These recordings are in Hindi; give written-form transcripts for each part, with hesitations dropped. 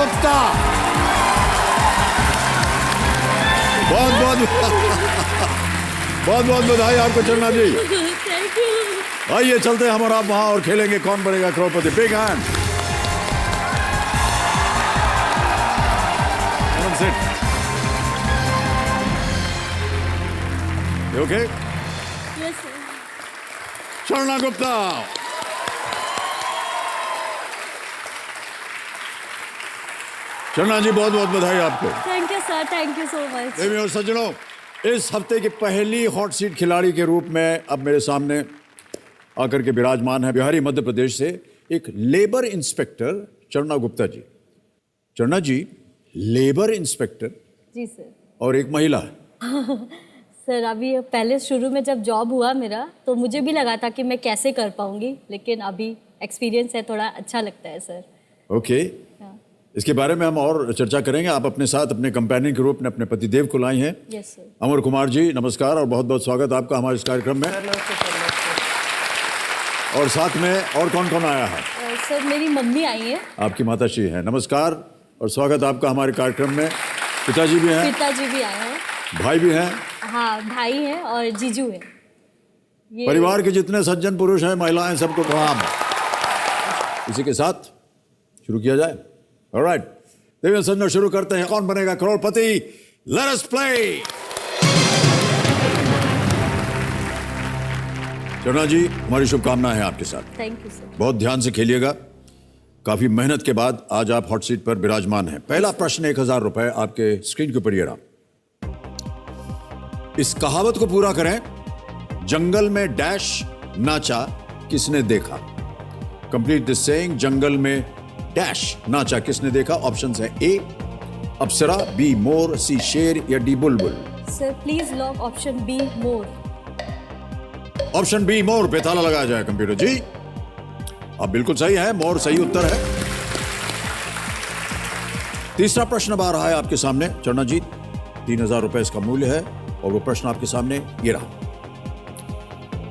गुप्ता। बहुत बहुत बहुत बहुत बधाई आपको चन्ना जी। Thank you. आइए चलते हैं हम और आप वहां और खेलेंगे Kaun Banega Crorepati. Big hand. Sit. Okay. Yes sir. Channa Gupta. Channa ji बहुत बहुत बधाई आपको। Thank you sir, thank you so much. देवी और सज्जनों, इस हफ्ते की पहली हॉट सीट खिलाड़ी के रूप में अब मेरे सामने आकर के विराजमान है बिहारी मध्य प्रदेश से एक लेबर इंस्पेक्टर चन्ना गुप्ता जी। चन्ना जी लेबर इंस्पेक्टर जी सर। और एक महिला। सर अभी पहले शुरू में जब जॉब हुआ मेरा तो मुझे भी लगा था कि मैं कैसे कर पाऊंगी, लेकिन अभी एक्सपीरियंस है, थोड़ा अच्छा लगता है सर। ओके। इसके बारे में हम और चर्चा करेंगे। आप अपने साथ अपने कंपेनियन के रूप में अपने पतिदेव को लाई हैं। Yes sir. अमर कुमार जी नमस्कार और बहुत बहुत स्वागत आपका हमारे इस कार्यक्रम में। और साथ में और कौन कौन आया है? सर मेरी मम्मी आई है। आपकी माताश्री हैं। नमस्कार और स्वागत आपका हमारे कार्यक्रम में। पिताजी भी हैं, पिताजी भी आए हैं। भाई भी हैं। हाँ भाई हैं और जीजू हैं। ये परिवार के जितने सज्जन पुरुष हैं, महिलाएं, सबको प्रणाम। इसी के साथ शुरू किया जाए। ऑलराइट, देवी सज्जनों शुरू करते हैं कौन बनेगा करोड़पति। Let us play. चन्ना जी हमारी शुभकामनाएं हैं आपके साथ। Thank you sir. बहुत ध्यान से खेलिएगा। काफी मेहनत के बाद आज आप हॉट सीट पर विराजमान हैं। पहला प्रश्न 1000 रुपए आपके स्क्रीन के ऊपर ये रहा। इस कहावत को पूरा करें। जंगल में डैश नाचा किसने देखा। Complete this saying. जंगल में डैश नाचा किसने देखा। ऑप्शंस है ए अप्सरा, बी मोर, सी शेर या D Bulbul. Sir please lock option be more. Option be more पे ताला लगाया जाए कंप्यूटर जी। आप बिल्कुल सही है, मोर सही उत्तर है। तीसरा प्रश्न अब आ रहा है आपके सामने चन्ना जी। 3000 रुपए इसका मूल्य है और वो प्रश्न आपके सामने ये रहा।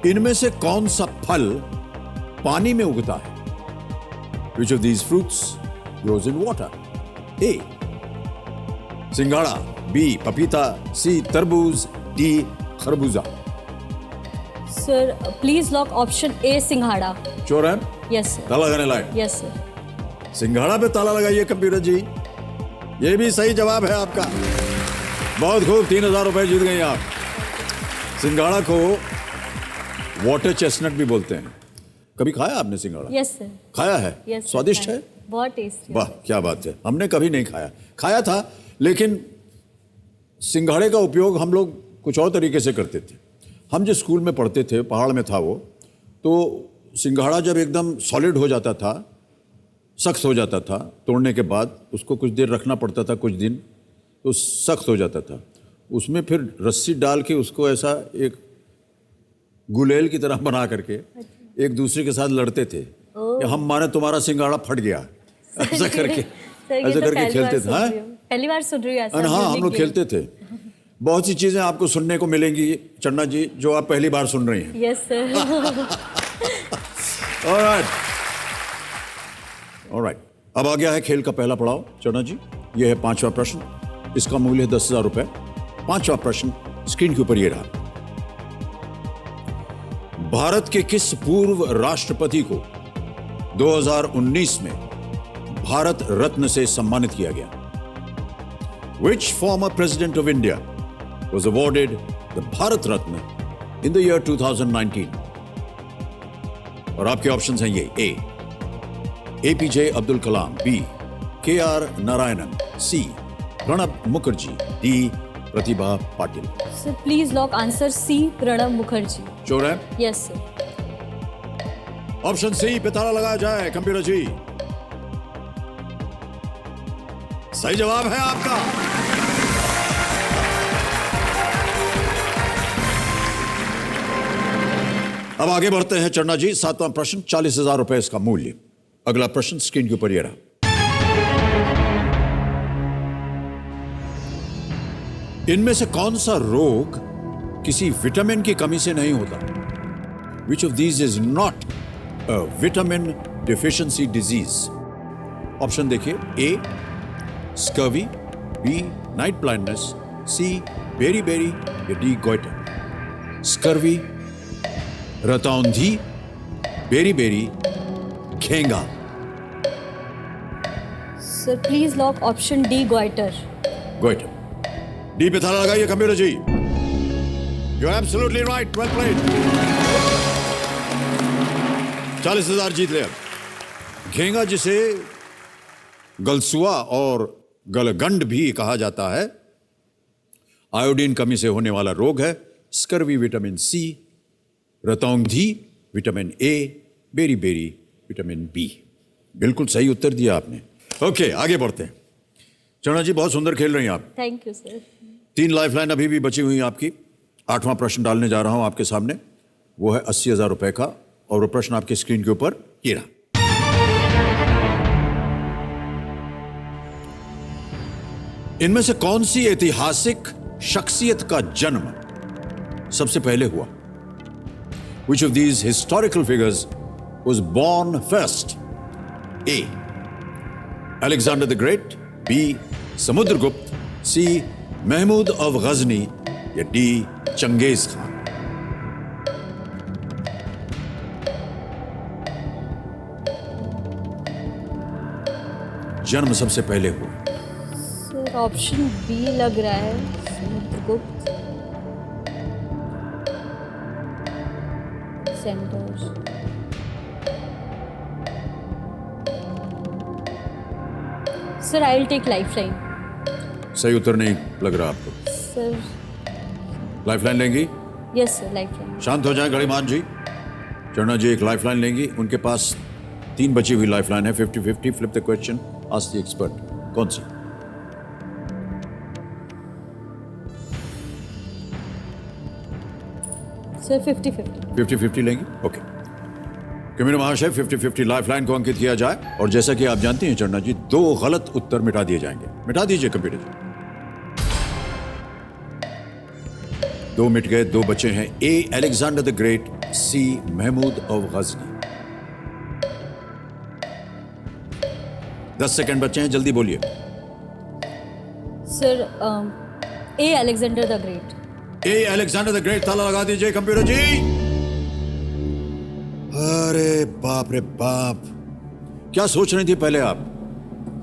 इनमें से कौन सा फल पानी में उगता है। Which of these fruits grows in water? A सिंघाड़ा, बी पपीता, सी तरबूज, डी खरबूजा। Sir please lock option A सिंघाड़ा। चोर है। Yes sir. ताला लगाने लायक। Yes sir. सिंघाड़ा पे ताला लगाइए कंप्यूटर जी। ये भी सही जवाब है आपका। बहुत खूब, 3000 रुपए जीत गए आप। सिंघाड़ा को वाटर चेस्टनट भी बोलते हैं। कभी खाया आपने सिंघाड़ा? Yes sir. खाया है? यस सर, स्वादिष्ट खाया। है? बहुत टेस्टी। वाह क्या बात है। हमने कभी नहीं खाया। खाया था लेकिन सिंघाड़े का उपयोग हम लोग कुछ और तरीके से करते थे। हम जिस स्कूल में पढ़ते थे, पहाड़ में था वो, तो सिंघाड़ा जब एकदम सॉलिड हो जाता था, सख्त हो जाता था, तोड़ने के बाद उसको कुछ देर रखना पड़ता था, कुछ दिन, तो सख्त हो जाता था। उसमें फिर रस्सी डाल के उसको ऐसा एक गुलेल की तरह बना करके एक दूसरे के साथ लड़ते थे। हम माने तुम्हारा सिंघाड़ा फट गया, ऐसा करके खेलते थे। हाँ पहली बार सुन रही हूँ। हाँ हम लोग खेलते थे। बहुत सी चीजें आपको सुनने को मिलेंगी चन्ना जी जो आप पहली बार सुन रही हैं। Yes sir. ऑलराइट, अब आ गया है खेल का पहला पड़ाव चन्ना जी। यह है 5वां प्रश्न। इसका मूल्य है 10,000 रुपए। 5वां प्रश्न स्क्रीन के ऊपर ये रहा। भारत के किस पूर्व राष्ट्रपति को 2019 में भारत रत्न से सम्मानित किया गया। Which former president of India was awarded the Bharat Ratna in the year 2019? और आपके ऑप्शंस हैं ये। A APJ Abdul Kalam, B K.R.. Narayanan, C Pranab Mukherjee, D Pratibha Patil. Sir please lock answer C Pranab Mukherjee. Sure है? Yes sir. ऑप्शन सी पे ताला लगाया जाए कंप्यूटर जी। सही जवाब है आपका। अब आगे बढ़ते हैं चन्ना जी। 7वां प्रश्न 40,000 रुपए इसका मूल्य। अगला प्रश्न स्क्रीन के ऊपर ये रहा। इनमें से कौन सा रोग किसी विटामिन की कमी से नहीं होता। Which of these is not a vitamin deficiency disease? Option देखिए। A scurvy, B night blindness, C beri beri या डी गोइटर। स्कर्वी, रतौंधी, बेरी बेरी, घेंगा। Sir please lock option D goitre. Goitre. D पे ताला लगाइए computer ji. You are absolutely right, well played. 40,000 जीत ले अब। घेंगा, जिसे गलसुआ और गलगंड भी कहा जाता है, आयोडीन कमी से होने वाला रोग है। स्कर्वी विटामिन सी, रतौंधी vitamin A, beri beri vitamin B. बिल्कुल सही उत्तर दिया आपने। ओके, आगे बढ़ते हैं। चरणा जी, बहुत सुंदर खेल रही हैं आप। Thank you sir. 3 लाइफलाइन अभी भी बची हुई हैं आपकी। 8वां प्रश्न डालने जा रहा हूं आपके सामने। वो है 80,000 रुपए का, और वो प्रश्न आपकी स्क्रीन के ऊपर ये रहा। इनमें से कौन सी ऐतिहासिक शख्सियत का जन्म सबसे पहले हुआ? Which of these historical figures was born first? A. Alexander the Great, B. Samudragupta, C. Mahmud of Ghazni या D. Genghis Khan. जन्म सबसे पहले हुआ। सर ऑप्शन बी लग रहा है, Samudragupta. Centre. Sir I will take lifeline. सही उत्तर नहीं लग रहा आपको? सर लाइफलाइन लेंगी? Yes sir, lifeline. शांत हो जाए गणिमान जी। चरणा जी एक लाइफलाइन लेंगी। उनके पास 3 बची हुई लाइफलाइन है। 50-50, flip the question, ask the expert. कौन सी? सर 50-50। 50-50 लेंगी? ओके। कमिश्नर महाशय, 50-50 लाइफलाइन को अंकित किया जाए। और जैसा कि आप जानती हैं चरणा जी, 2 गलत उत्तर मिटा दिए जाएंगे। मिटा दीजिए कंप्यूटर जी। 2 मिट गए, 2 बचे हैं। A. Alexander the great, C. Mahmud of Ghazni. 10 second बचे हैं, जल्दी बोलिए। Sir A. Alexander the great. A. Alexander the great. ताला लगा दीजिए कंप्यूटर जी। अरे बाप रे बाप, क्या सोच रही थी पहले आप?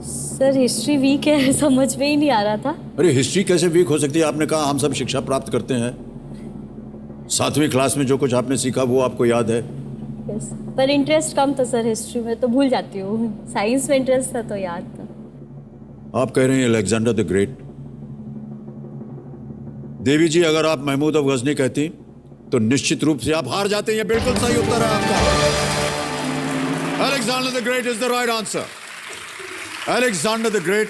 सर हिस्ट्री वीक है, समझ में ही नहीं आ रहा था। अरे हिस्ट्री कैसे वीक हो सकती है? आपने कहा हम सब शिक्षा प्राप्त करते हैं। 7वीं क्लास में जो कुछ आपने सीखा वो आपको याद है। यस, पर इंटरेस्ट कम था सर हिस्ट्री में, तो भूल जाती हूँ। साइंस में इंटरेस्ट था तो याद था। आप कह रहे हैं अलेक्जेंडर द ग्रेट। देवी जी, अगर आप महमूद ऑफ गजनी कहती तो निश्चित रूप से आप हार जाते हैं। बिल्कुल सही उत्तर है आपका। Alexander the Great is the right answer. Alexander the Great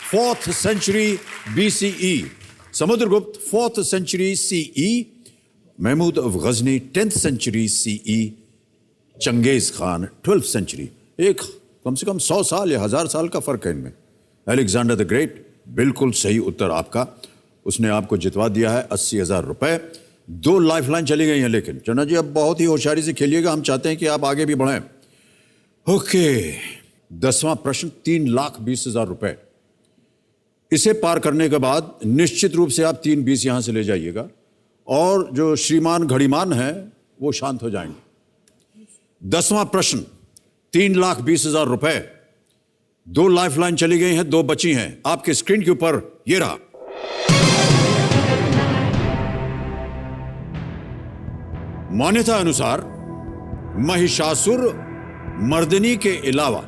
4th century BCE, Samudragupta 4th century CE, Mahmud of Ghazni 10th century CE, Genghis Khan 12th century। एक कम से कम 100 साल या 1000 साल का फर्क है इनमें। अलेक्जेंडर द ग्रेट बिल्कुल सही उत्तर आपका। उसने आपको जितवा दिया है 80,000 रुपए। 2 लाइफलाइन चली गई हैं। लेकिन चन्ना जी अब बहुत ही होशियारी से खेलिएगा, हम चाहते हैं कि आप आगे भी बढ़ें। ओके, 10वां प्रश्न 3,20,000 रुपए। इसे पार करने के बाद निश्चित रूप से आप 3-20 यहां से ले जाइएगा, और जो श्रीमान घड़ीमान है वो शांत हो जाएंगे। 10वां प्रश्न 3,20,000 रुपए। 2 लाइफलाइन चली गई हैं, 2 बची हैं। आपके स्क्रीन के ऊपर ये रहा। मान्यता अनुसार महिषासुर मर्दिनी के अलावा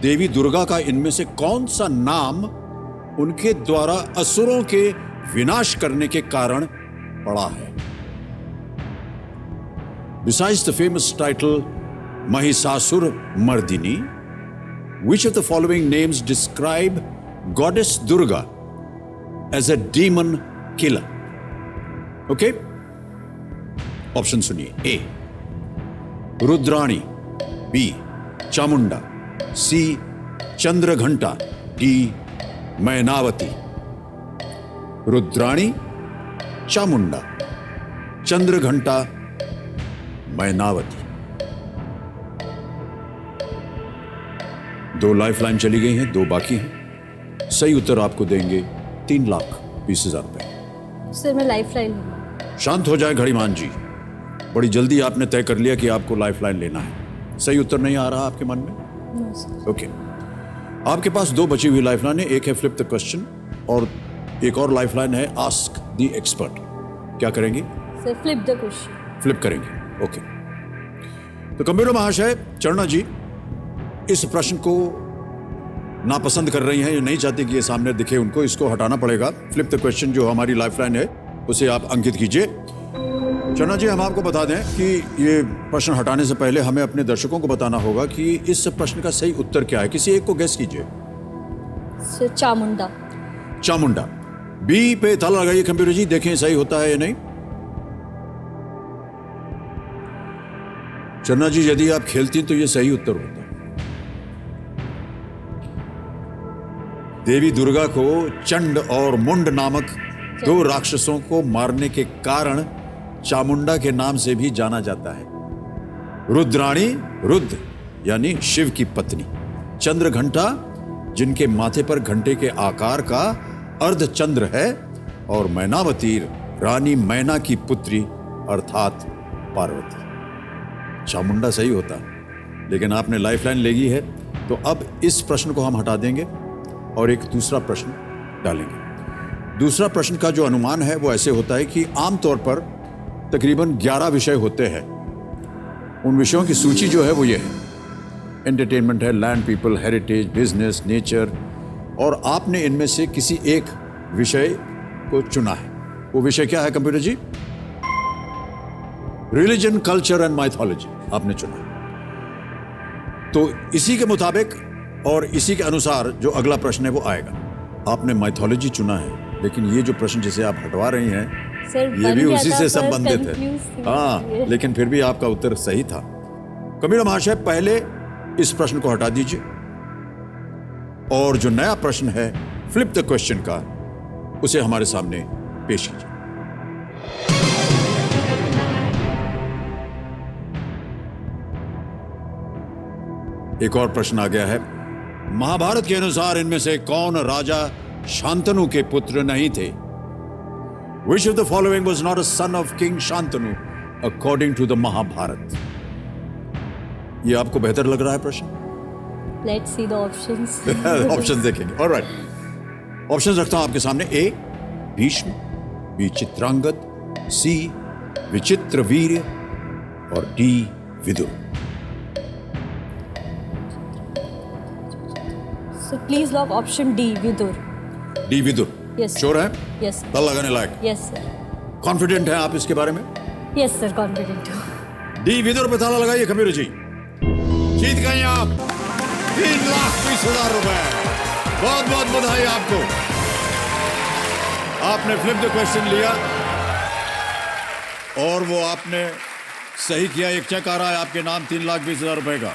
देवी दुर्गा का इनमें से कौन सा नाम उनके द्वारा असुरों के विनाश करने के कारण पड़ा है? Besides the famous title Mahisasur Mardini, which of the following names describe goddess Durga as a demon killer? Okay? Option सुनिए। ए. रुद्राणी, बी. चामुंडा, सी. चंद्रघंटा, डी. मैनावती। रुद्राणी, चामुंडा, चंद्रघंटा, मैनावती। 2 लाइफलाइन चली गई हैं, 2 बाकी हैं। सही उत्तर आपको देंगे 3,20,000 रुपए। सर मैं लाइफ लाइन लूँगी। शांत हो जाए घड़ीमान जी, बड़ी जल्दी आपने तय कर लिया कि आपको लाइफलाइन लेना है। सही उत्तर नहीं आ रहा आपके मन में? No sir. ओके, आपके पास 2 बची हुई लाइफलाइन है, एक है फ्लिप द क्वेश्चन और एक और लाइफलाइन है आस्क द एक्सपर्ट। क्या करेंगी? Sir flip the question. Flip करेंगे, ओके। तो कंप्यूटर महाशय, चरणा जी इस प्रश्न को नापसंद कर रही हैं, ये नहीं चाहती कि ये सामने दिखे उनको, इसको हटाना पड़ेगा। फ्लिप द क्वेश्चन जो हमारी लाइफलाइन है उसे आप अंकित कीजिए। चरणा जी, हम आपको बता दें कि ये प्रश्न हटाने से पहले हमें अपने दर्शकों को बताना होगा कि इस प्रश्न का सही उत्तर क्या है। किसी एक को गेस कीजिए। सर चामुंडा। चामुंडा। बी पे ताला लगाइए कंप्यूटर जी, देखें सही होता है या नहीं। चरणा जी, यदि आप खेलती तो ये सही उत्तर होता। देवी दुर्गा को चंड और मुंड नामक 2 राक्षसों को मारने के कारण चामुंडा के नाम से भी जाना जाता है। रुद्राणी, रुद्र यानी शिव की पत्नी, चंद्रघंटा जिनके माथे पर घंटे के आकार का अर्धचंद्र है, और मैनावती रानी मैना की पुत्री अर्थात पार्वती। चामुंडा सही होता, लेकिन आपने लाइफलाइन ले ली है, तो अब इस प्रश्न को हम हटा देंगे और एक दूसरा प्रश्न डालेंगे। दूसरा प्रश्न का जो अनुमान है वो ऐसे होता है कि आमतौर पर तकरीबन 11 विषय होते हैं। उन विषयों की सूची जो है वो ये है, एंटरटेनमेंट है, land, people, heritage, business, nature, और आपने इनमें से किसी एक विषय को चुना है। वो विषय क्या है computer ji? Religion, culture and mythology आपने चुना है। तो इसी के मुताबिक और इसी के अनुसार जो अगला प्रश्न है वो आएगा। आपने माइथोलॉजी चुना है, लेकिन ये जो प्रश्न जिसे आप हटवा रही हैं सर ये भी बन उसी गया से था, पर संबंधित है। confused थी हाँ, मैं। लेकिन फिर भी आपका उत्तर सही था। कंप्यूटर महाशय, पहले इस प्रश्न को हटा दीजिए और जो नया प्रश्न है फ्लिप द क्वेश्चन का, उसे हमारे सामने पेश कीजिए। एक और प्रश्न आ गया है। महाभारत के अनुसार इनमें से कौन राजा शांतनु के पुत्र नहीं थे? Which of the following was not a son of King Shantanu according to the Mahabharata? ये आपको बेहतर लग रहा है प्रश्न? Let's see the options. Option देखेंगे। ऑलराइट, ऑप्शन रखता हूं आपके सामने। A Bhishma, B Chitrangad, C Vichitravirya और D Vidur. So please lock option D, Vidur. D Vidur. Yes. Sure है? Yes. sir. तल लगाने लायक? Yes sir. कॉन्फिडेंट है आप इसके बारे में? Yes sir, confident हूँ। डी विदुर पे ताला लगाइए कंप्यूटर जी। जीत गए आप 3,20,000 रुपए। बहुत बहुत बधाई आपको। आपने फ्लिप द क्वेश्चन लिया और वो आपने सही किया। एक चेक आ रहा है आपके नाम 3,20,000 रुपए का।